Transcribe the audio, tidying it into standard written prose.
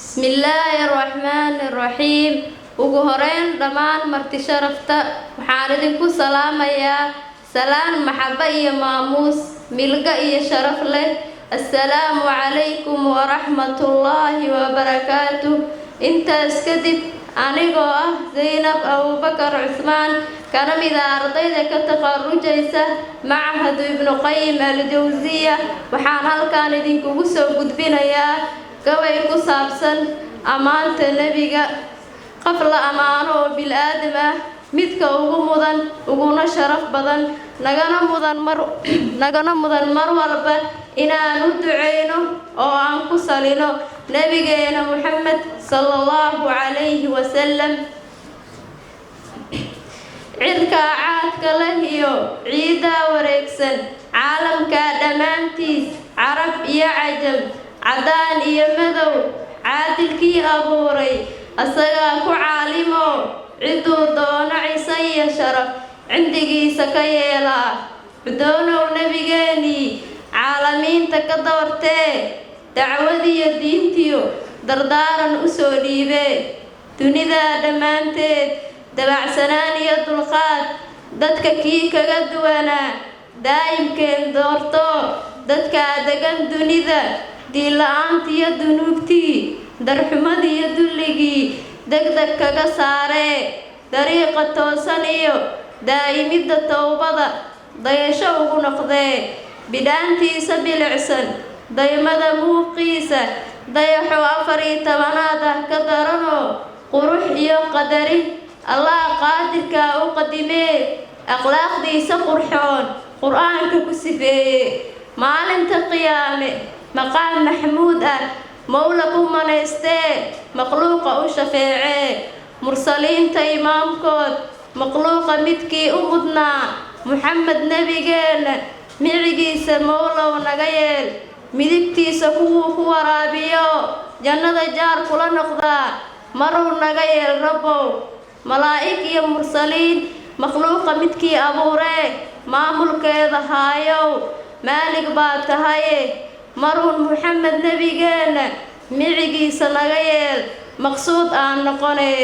بسم الله الرحمن الرحيم. ugu horeyn dhamaan marti sharafta waxaan idinku salaamayaa salaan maxaba iyo maamuus milga iyo sharaf leh. Assalaamu calaykum wa rahmatullaahi wa barakaatuh. Intaas kadib anigoo ah Zainab Abubakar Cusmaan kana mid ah ardayda ka takharujaysa Machad Ibn Qayyim al-Jawziyya waxaan halkaan idinkugu soo gudbinayaa gabay ku saabsan ammaanta nabiga. qof la amaano oo bil aadam ah midka ugu mudan uguna sharaf badan nagana mudan mar walba inaan u duceyno oo aan ku salino nabigeena Muhammad sallallahu alayhi wa sallam. cirka caadka leh iyo ciida wareegsan caalamka dhammaantiis carab iyo cajam cadaan iyo madow caadilkii abuuray asagaa ku caalimo ciduu doono ciise iyo sharaf cindigiisa ka yeelaa cudoonow nabigeenii caalamiinta ka doortee dacwadiyo diintiyo dardaaran u soo dhiibee dunida dhammaanteed dabacsanaan iyo dulqaad dadka kii kaga duwanaa daa'imkeen doorto dadkaa degan dunida diinla-aantiyo dunuubtii darxumadiyo dulligii degdeg kaga saaree dariiqa toosan iyo daa'imidda towbada dayasho ugu noqdee bidhaantiisa bilicsan daymada muuqiisa dayaxo 14 ah ka daranoo qurux iyo qadarin allah qaadirkaa u qadimee akhlaaqdiisa qurxoon qur-aanka ku sifeeye maalinta qiyaame maqaam maxmuud ah mawla ku manaystee makhluuqa u shafeecee mursaliinta imaamkood makhluuqa midkii u mudnaa Muxamed nabigeena micigiisa mawlow naga yeel midigtiisa kuwuu ku waraabiyo jannada jaar kula noqdaa maruu naga yeel rabbow malaa'ig iyo mursaliin makhluuqa midkii abuuree maamulkeeda haayow maalig baa tahaye maruun Muxamed nabigeena micigiisa naga yeel maqsuud aan noqonee